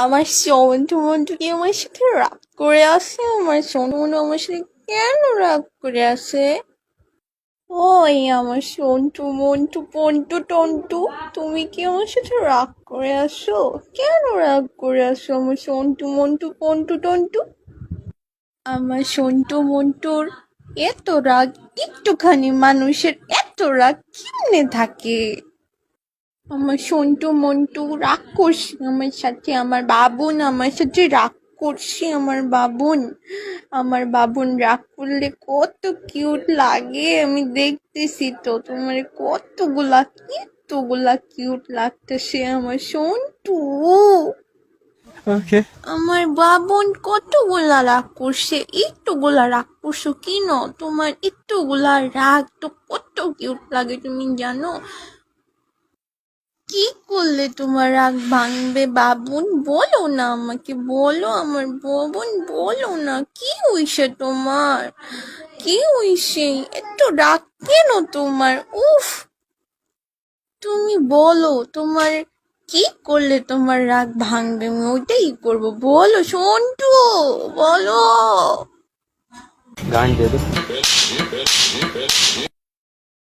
আমার সন্টু মন্টু কি আমার সাথে রাগ করে আছে? আমার সন্টু মন্টু আমার সাথে কেন রাগ করে আছে? ওই আমার সন্টু মন্টু পন্টু টন্টু, তুমি কি আমার সাথে রাগ করে আসো? কেন রাগ করে আসো আমার সন্টু মন্টু পন্টু টন্টু? আমার সন্টু মন্টুর এত রাগ, একটুখানি মানুষের এত রাগ কেমনে থাকে? আমার সন্টু মন্টু রাগ করছে আমার সাথে, আমার বাবুন আমার সাথে রাগ করছে। আমার বাবুন রাগ করলে কত কিউট লাগে, আমি দেখতেছি তো। তোমার কতগুলা কিউট লাগতেছে আমার সন্টু। Okay. আমার বাবুন কতগুলা রাগ করছে, একটুগুলা রাগ করছো কেন? তোমার একটুগুলা রাগ তো কত কিউট লাগে, তুমি জানো? কি করলে তোমার রাগ ভাঙবে বাবুন? বলো না আমাকে, বলো আমার বাবুন, বলো না কি হইছে তোমার? কি হইছে? এত রাগ কেন তোমার? উফ, তুমি বলো তোমার কি করলে তোমার রাগ ভাঙবে, আমি ওইটাই করবো। বলো সন্টু, বলো। गांड दे दो।